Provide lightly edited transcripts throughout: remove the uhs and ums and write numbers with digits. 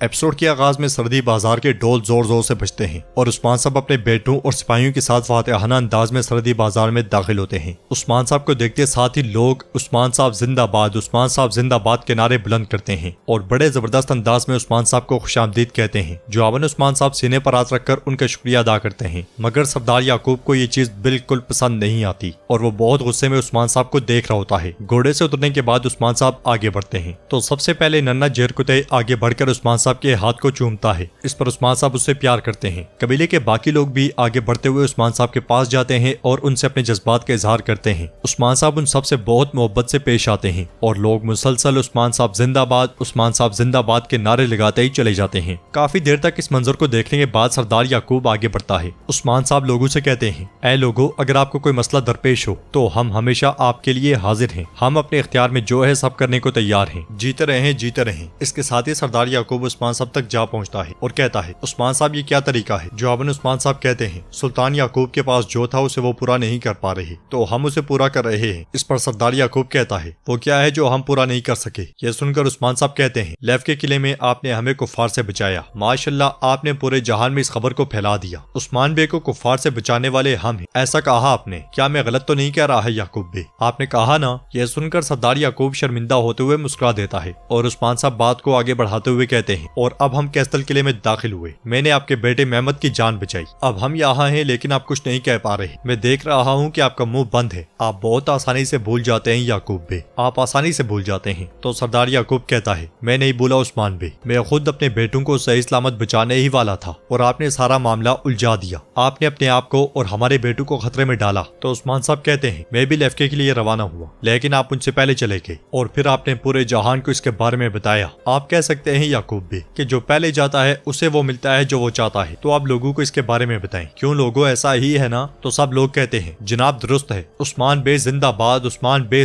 Episode के आगाज में सरहदी बाजार के ढोल जोर जोर से बजते हैं और उस्मान साहब अपने बेटों और सिपाहियों के साथ फातिहाना अंदाज में सरहदी बाजार में दाखिल होते हैं। उस्मान साहब को देखते साथ ही लोग उस्मान साहब जिंदाबाद के नारे बुलंद करते हैं और बड़े जबरदस्त अंदाज में उस्मान साहब को खुशामदीद कहते हैं। जवाबन उस्मान साहब सीने पर हाथ रखकर उनका शुक्रिया अदा करते हैं, मगर सरदार याकूब को ये चीज बिल्कुल पसंद नहीं आती और वो बहुत गुस्से में उस्मान साहब को देख रहा होता है। घोड़े से उतरने के बाद उस्मान साहब आगे बढ़ते हैं तो सबसे पहले नन्ना जेरकुते आगे बढ़कर उस्मान साहब के हाथ को चूमता है। इस पर उस्मान साहब उससे प्यार करते हैं। कबीले के बाकी लोग भी आगे बढ़ते हुए उस्मान साहब के पास जाते हैं और उनसे अपने जज्बात का इजहार करते हैं। उस्मान साहब उन सबसे बहुत मोहब्बत से पेश आते हैं और लोग मुसलसल उस्मान साहब जिंदाबाद के नारे लगाते ही चले जाते हैं। काफी देर तक इस मंजर को देखने के बाद सरदार याकूब आगे बढ़ता है। उस्मान साहब लोगों से कहते हैं, ऐ लोगो, अगर आपको कोई मसला दरपेश हो तो हम हमेशा आपके लिए हाजिर हैं। हम अपने इख्तियार में जो है सब करने को तैयार हैं। जीते रहें। इसके साथ ही सरदार याकूब उस्मान साहब तक जा पहुंचता है और कहता है, उस्मान साहब ये क्या तरीका है? जवाबन उस्मान साहब कहते हैं, सुल्तान याकूब के पास जो था उसे वो पूरा नहीं कर पा रहे तो हम उसे पूरा कर रहे हैं। इस पर सरदार याकूब कहता है, वो क्या है जो हम पूरा नहीं कर सके? यह सुनकर उस्मान साहब कहते हैं, लेफ के किले में आपने हमें कुफ्फार से बचाया, माशाल्लाह आपने पूरे जहान में इस खबर को फैला दिया। उस्मान बे को कुफ्फार से बचाने वाले हम हैं, ऐसा कहा आपने। क्या मैं गलत तो नहीं कह रहा है याकूब बे? आपने कहा ना। यह सुनकर सरदार याकूब शर्मिंदा होते हुए मुस्कुरा देता है और उस्मान साहब बात को आगे बढ़ाते हुए कहते हैं, और अब हम कैस्तल किले में दाखिल हुए। मैंने आपके बेटे मेहमद की जान बचाई। अब हम यहाँ हैं लेकिन आप कुछ नहीं कह पा रहे। मैं देख रहा हूँ कि आपका मुंह बंद है। आप बहुत आसानी से भूल जाते हैं याकूब बे, आप आसानी से भूल जाते हैं। तो सरदार याकूब कहता है, मैं नहीं भूला उस्मान बे, मैं खुद अपने बेटों को सही सलामत बचाने ही वाला था और आपने सारा मामला उलझा दिया। आपने अपने आप को और हमारे बेटों को खतरे में डाला। तो उस्मान साहब कहते हैं, मैं भी लेफ्के के लिए रवाना हुआ लेकिन आप उनसे पहले चले गए और फिर आपने पूरे जहान को इसके बारे में बताया। आप कह सकते हैं याकूब बे कि जो पहले जाता है उसे वो मिलता है जो वो चाहता है। तो आप लोगों को इसके बारे में बताएं। क्यों लोगों, ऐसा ही है ना? तो सब लोग कहते हैं, जनाब दुरुस्त है, उस्मान बे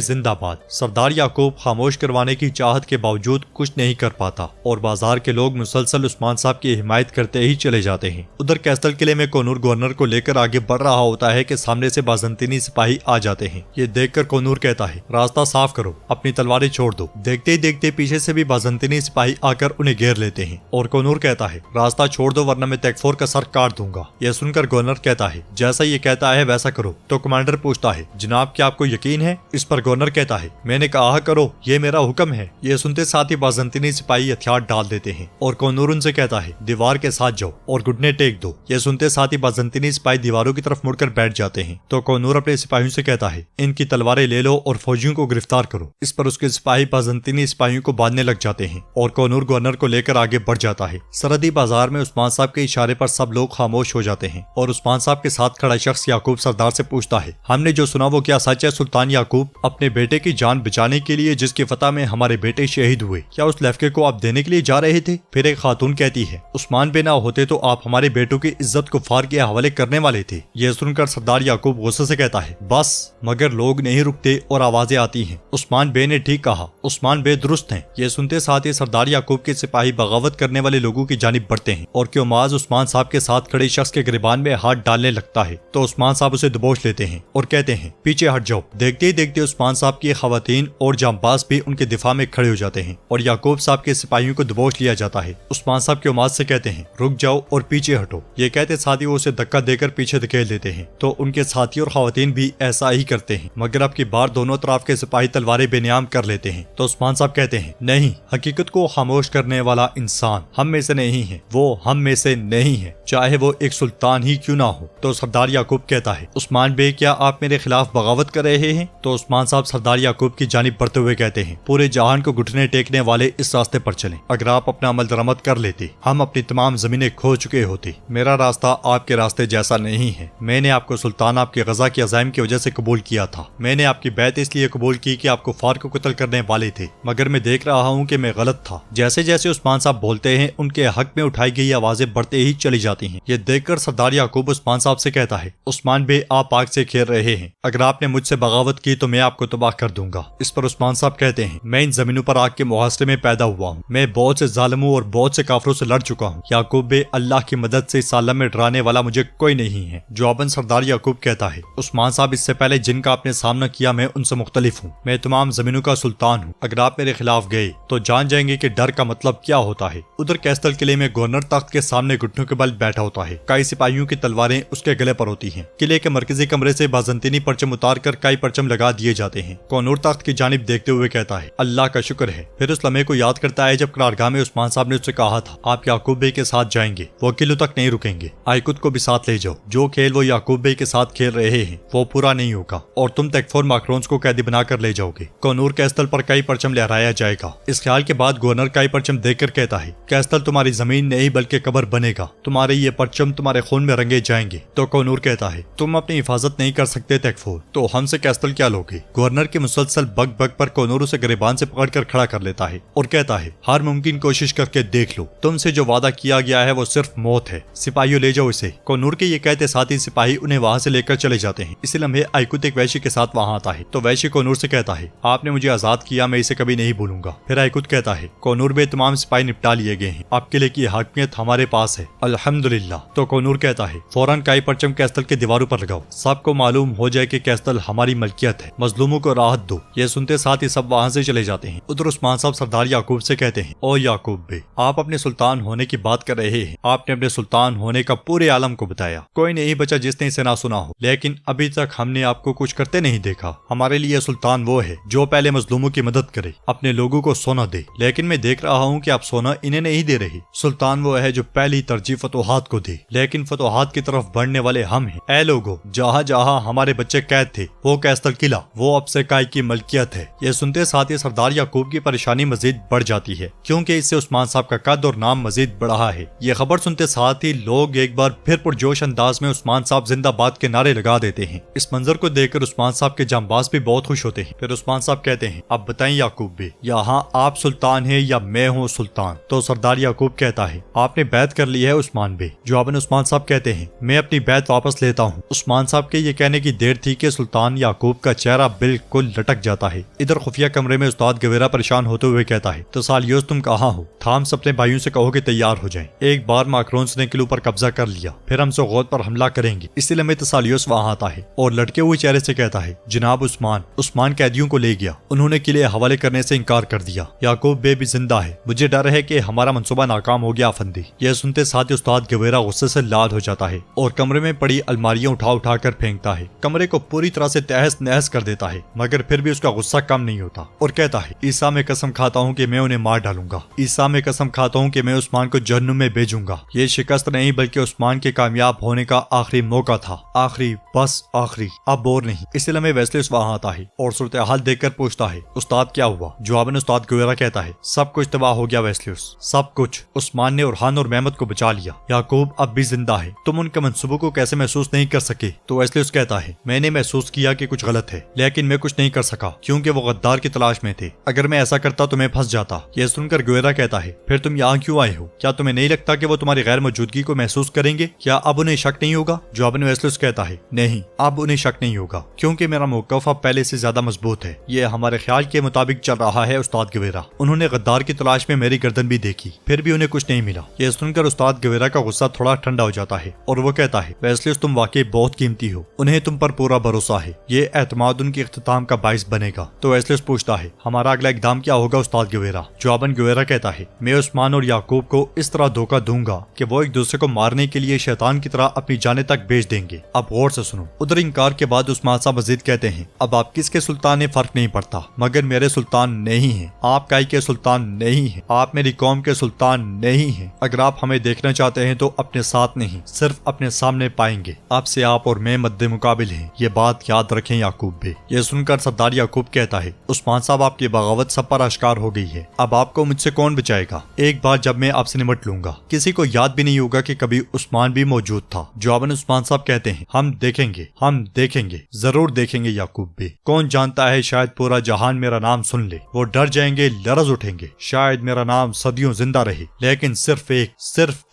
जिंदाबाद। सरदार याकूब खामोश करवाने की चाहत के बावजूद कुछ नहीं कर पाता और बाजार के लोग मुसलसल उस्मान साहब की हिमायत करते ही चले जाते हैं। उधर कैस्टल किले में कोनूर गवर्नर को लेकर आगे बढ़ रहा होता है कि सामने से बाजंतीनी सिपाही आ जाते हैं। ये देखकर कोनूर कहता है, रास्ता साफ करो, अपनी तलवारें छोड़ दो। देखते ही देखते पीछे से भी बाजंतीनी सिपाही आकर उन्हें घेर लेते हैं और कोनूर कहता है, रास्ता छोड़ दो वरना मैं तैकफोर का सर काट दूंगा। यह सुनकर गवर्नर कहता है, जैसा ये कहता है वैसा करो। तो कमांडर पूछता है, जनाब क्या आपको यकीन है? इस पर गवर्नर कहता है, मैंने कहा करो, ये मेरा हुक्म है। यह सुनते साथ ही बाजंतीनी सिपाही हथियार डाल देते हैं और कोनूर उनसे कहता है, दीवार के साथ जाओ और घुटने टेक दो। यह सुनते साथ ही बाजंतीनी सिपाही दीवारों की तरफ मुड़कर बैठ जाते हैं। तो कोनूर अपने सिपाहियों से कहता है, इनकी तलवारें ले लो और फौजियों को गिरफ्तार करो। इस पर उसके सिपाही बाजंतीनी सिपाहियों को बांधने लग जाते हैं और कोनूर गवर्नर को लेकर आगे बढ़ जाता है। सरहदी बाजार में उस्मान साहब के इशारे पर सब लोग खामोश हो जाते हैं और उस्मान साहब के साथ खड़ा शख्स याकूब सरदार से पूछता है, हमने जो सुना वो क्या सच है? सुल्तान याकूब अपने बेटे की जान बचाने के लिए जिसकी फतह में हमारे बेटे शहीद हुए, क्या उस लहके को आप देने के लिए जा रहे थे? फिर एक खातून कहती है, उस्मान बे ना होते तो आप हमारे बेटों की इज्जत कुफ्फार के हवाले करने वाले थे। यह सुनकर सरदार याकूब गुस्से से कहता है, बस, मगर लोग नहीं रुकते और आवाजें आती हैं, उस्मान बे ने ठीक कहा, उस्मान बे दुरुस्त हैं। यह सुनते साथ ही सरदार याकूब के सिपाही बगावत करने वाले लोगों की जानिब बढ़ते हैं और क्योमाज उस्मान साहब के साथ खड़े शख्स के गिरबान में हाथ डालने लगता है। तो उस्मान साहब उसे दबोच लेते हैं और कहते हैं, पीछे हट जाओ। देखते ही देखते उस्मान साहब की खवातीन और जांबाज भी उनके दिफा में खड़े हो जाते हैं और याकूब साहब के सिपाहियों को दबोच लिया जाता है। उस्मान साहब क्योमाज से कहते हैं, रुक जाओ और पीछे हटो। ये कहते साथ ही वो उसे धक्का देकर पीछे धकेल देते हैं। तो उनके साथी और खवातीन भी ऐसा ही करते हैं, मगर अब की बार दोनों तरफ के सिपाही तलवारें बेनियाम कर लेते हैं। तो उस्मान साहब कहते हैं, नहीं, हकीकत को खामोश करने वाला इंसान हम में से नहीं है, वो हम में से नहीं है, चाहे वो एक सुल्तान ही क्यों ना हो। तो सरदार याकूब कहता है, उस्मान बे क्या आप मेरे खिलाफ बगावत कर रहे हैं? तो उस्मान साहब सरदार याकूब की जानिब बढ़ते हुए कहते हैं, पूरे जहान को घुटने टेकने वाले इस रास्ते पर चलें। अगर आप अपना अमल दरामद कर लेते हम अपनी तमाम जमीनें खो चुके होते। मेरा रास्ता आपके रास्ते जैसा नहीं है। मैंने आपको सुल्तान आपके गजा के अज़ाइम की वजह से कबूल किया था। मैंने आपकी बैत इसलिए कबूल की कि आप कुफ्फार को कत्ल करने वाले थे, मगर मैं देख रहा हूँ कि मैं गलत था। जैसे जैसे उस्मान साहब बोलते हैं उनके हक में उठाई गई आवाजें बढ़ते ही चली जाती हैं। ये देखकर सरदार याकूब उस्मान साहब से कहता है, उस्मान बे आप आग से खेल रहे हैं, अगर आपने मुझसे बगावत की तो मैं आपको तबाह कर दूंगा। इस पर उस्मान साहब कहते हैं, मैं इन जमीनों पर आग के मुहासरे में पैदा हुआ हूँ, मैं बहुत से जालिमों और बहुत से काफिरों से लड़ चुका हूँ। याकूब बे अल्लाह की मदद से इस आलम में डराने वाला मुझे कोई नहीं है। जवाबन सरदार याकूब कहता है, उस्मान साहब इससे पहले जिनका आपने सामना किया मैं उनसे मुख्तलिफ हूँ। मैं तमाम जमीनों का सुल्तान हूँ। अगर आप मेरे खिलाफ गए तो जान जाएंगे कि डर का मतलब क्या होता है। उधर कैस्टल किले में गवर्नर तख्त के सामने घुटनों के बल बैठा होता है। कई सिपाहियों की तलवारें उसके गले पर होती हैं। किले के मरकजी कमरे से बाज़ंतीनी परचम उतार कर कई परचम लगा दिए जाते हैं। कौनूर तख्त की जानिब देखते हुए कहता है, अल्लाह का शुक्र है। फिर उस लम्हे को याद करता है जब करारगाह में उस्मान साहब ने उससे कहा था, आप याकूब बे के साथ जाएंगे, वो किलों तक नहीं रुकेंगे, आइकुत को भी साथ ले जाओ। जो खेल वो याकूब बे के साथ खेल रहे हैं वो पूरा नहीं होगा और तुम तकफोर माक्रोन्स को कैदी बनाकर ले जाओगे। कौनूर कैस्टल पर कई परचम लहराया जाएगा। इस ख्याल के बाद गवर्नर कई परचम देखकर कहता है, कैस्टल तुम्हारी जमीन नहीं बल्कि कब्र बनेगा, तुम्हारे ये परचम तुम्हारे खून में रंगे जाएंगे। तो कौनूर कहता है, तुम अपनी हिफाजत नहीं कर सकते तकफोर, तो हमसे कैस्टल क्या लोगे। गवर्नर के मुसलसल बग बग पर कौनूर उसे गिरबान से पकड़कर खड़ा कर लेता है और कहता है, हर मुमकिन कोशिश करके देख लो, तुमसे जो वादा किया गया है वो सिर्फ मौत है। सिपाहियों ले जाओ इसे। कौनूर के ये कहते साथ ही सिपाही उन्हें वहाँ से लेकर चले जाते हैं। इसी लम्हे आइकुत एक वैश्य के साथ वहाँ आता है तो वैश्य कौनूर से कहता है, आपने मुझे आजाद किया, मैं इसे कभी नहीं भूलूंगा। फिर आइकुत कहता है, कौनूर में तमाम सिपाही निपटा लिए गए हैं, आपके लिए की हाकिमियत हमारे पास है, अल्हम्दुलिल्लाह। तो कौनूर कहता है, फौरन कई परचम कैस्टल के दीवारों पर लगाओ, सबको मालूम हो जाए कि कैस्टल हमारी मलकियत है, मजलूमों को राहत दो। ये सुनते साथ ही सब वहाँ से चले जाते हैं। उधर उस्मान साहब सरदार याकूब से कहते हैं, ओ याकूब बे, आप अपने सुल्तान होने की बात कर रहे हैं, आपने अपने सुल्तान होने का पूरे आलम को बताया, कोई नहीं बचा जिसने इसे ना सुना हो, लेकिन अभी तक हमने आपको कुछ करते नहीं देखा। हमारे लिए सुल्तान वो है जो पहले मजलूमों की मदद करे, अपने लोगों को सोना दे, लेकिन मैं देख रहा हूँ कि आप सोना इन्हें नहीं दे रही। सुल्तान वो है जो पहली तरजीह फतोहात को दे, लेकिन फतोहात की तरफ बढ़ने वाले हम हैं। ऐ लोगो, जहाँ जहाँ हमारे बच्चे कैद थे वो कैस्टल किला वो अब से काय की मलकियत है। ये सुनते साथ ही सरदार याकूब की परेशानी मजीद बढ़ जाती है, क्योंकि इससे उस्मान साहब का कद और नाम मजीद बढ़ा है। ये खबर सुनते साथ ही लोग एक बार फिर पुरजोश अंदाज में उस्मान साहब जिंदाबाद के नारे लगा देते हैं। इस मंजर को देखकर उस्मान साहब के जांबाज भी बहुत खुश होते हैं। फिर उस्मान साहब कहते हैं, अब बताएं याकूब बे, यहाँ आप सुल्तान है या मैं हूँ सुल्तान। तो सरदार याकूब कहता है, आपने बैत कर ली है उस्मान बे। जवाबन उस्मान साहब कहते हैं, मैं अपनी बैत वापस लेता हूँ। उस्मान साहब के ये कहने की देर थी कि सुल्तान याकूब का चेहरा बिल्कुल लटक जाता है। इधर खुफिया कमरे में उस्ताद गवेरा परेशान होते हुए कहता है, तो सालियोस तुम कहाँ हो? थाम्स अपने भाइयों से कहो कि तैयार हो जाएं। एक बार माक्रोन्स ने किलो पर कब्जा कर लिया, फिर हम सोगोत पर हमला करेंगे। इसी लम्हे तसालियोस वहाँ आता है और लटके हुए चेहरे से कहता है, जनाब उस्मान कैदियों को ले गया, उन्होंने किले हवाले करने से इनकार कर दिया। याकूब बे भी जिंदा है, मुझे डर है कि हमारा मंसूबा नाकाम हो गया अफंदी। यह सुनते साथ ही उस्ताद गवेरा गुस्से से लाल हो जाता है और कमरे में पड़ी अलमारियां उठा उठा कर फेंकता है, कमरे को पूरी तरह से तहस नहस कर देता है। मगर फिर भी उसका गुस्सा कम नहीं होता और कहता है, ईसा में कसम खाता हूँ कि मैं उन्हें मार डालूंगा, ईसा में कसम खाता हूँ कि मैं उस्मान को जहन्नुम में भेजूंगा। ये शिकस्त नहीं बल्कि उस्मान के कामयाब होने का आखिरी मौका था, आखिरी, बस आखिरी, अब और नहीं। इस लम्हे वेस्लियस वहाँ आता है और सूरत हाल देखकर पूछता है, उस्ताद क्या हुआ? जवाबन उस्ताद गवेरा कहता है, सब कुछ तबाह हो गया वेस्लियस, सब कुछ। उस्मान ने उरहान और मेहमद को बचा लिया, याकूब अब भी जिंदा है, तुम उनके मंसूबों को कैसे महसूस नहीं कर सके? तो वेस्लियस कहता है, मैंने महसूस किया कि कुछ गलत है, लेकिन मैं कुछ नहीं कर सका क्योंकि वो गद्दार की तलाश में थे। अगर मैं ऐसा करता तो मैं फंस जाता। यह सुनकर गवेरा कहता है, फिर तुम यहाँ क्यों आए हो? क्या तुम्हें नहीं लगता कि वो तुम्हारी गैर मौजूदगी को महसूस करेंगे? क्या अब उन्हें शक नहीं होगा? जवाबन वेस्लियस कहता है, नहीं, अब उन्हें शक नहीं होगा क्योंकि मेरा मौक़िफ़ अब पहले से ज्यादा मजबूत है। ये हमारे ख्याल के मुताबिक चल रहा है उस्ताद गवेरा। उन्होंने गद्दार की तलाश में मेरी गर्दन भी देखी, फिर भी उन्हें कुछ नहीं मिला। यह सुनकर उस्ताद गवेरा का गुस्सा थोड़ा ठंडा हो जाता है और वो कहता है, वेस्लियस तुम वाकई बहुत कीमती हो, उन्हें तुम पर पूरा भरोसा है, ये एतमाद उनके इख्तिताम का बाइस बनेगा। तो वेस्लियस पूछता है, हमारा अगला इकदाम क्या होगा उस्ताद गवेरा? जवाबन गवेरा कहता है, मैं उस्मान और याकूब को इस तरह धोखा दूंगा कि वो एक दूसरे को मारने के लिए शैतान की तरह अपनी जाने तक भेज देंगे। अब गौर से सुनो। उधर इनकार के बाद उस्मान साहब मजीद कहते हैं, अब आप किसके सुल्तान है फर्क नहीं पड़ता, मगर मेरे सुल्तान नहीं है। आप काई के सुल्तान नहीं है, आप मेरी कौम के सुल्तान नहीं है। अगर आप हमें देखना चाहते हैं तो अपने साथ नहीं सिर्फ अपने सामने पाएंगे। आपसे आप और मैं मद्दे मुकाबिल हैं, ये बात याद रखें याकूब बे। ये सुनकर सरदार याकूब कहता है, उस्मान साहब आपकी बगावत सब पर आश्कार हो गई है, अब आपको मुझसे कौन बचाएगा? एक बार जब मैं आपसे निमट लूंगा किसी को याद भी नहीं होगा कि कभी उस्मान भी मौजूद था। जवाबन उस्मान साहब कहते हैं, हम देखेंगे, जरूर देखेंगे याकूब बे। कौन जानता है शायद पूरा जहान मेरा नाम सुन ले, वो डर जाएंगे, लरज उठेंगे। शायद मेरा नाम सदियों जिंदा रहे, लेकिन सिर्फ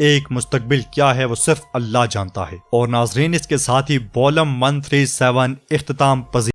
एक मुस्तकबिल क्या है वो सिर्फ अल्लाह जानता है। और नाजरीन, इसके साथ ही वॉल्यूम 137 इख्तिताम पजीर।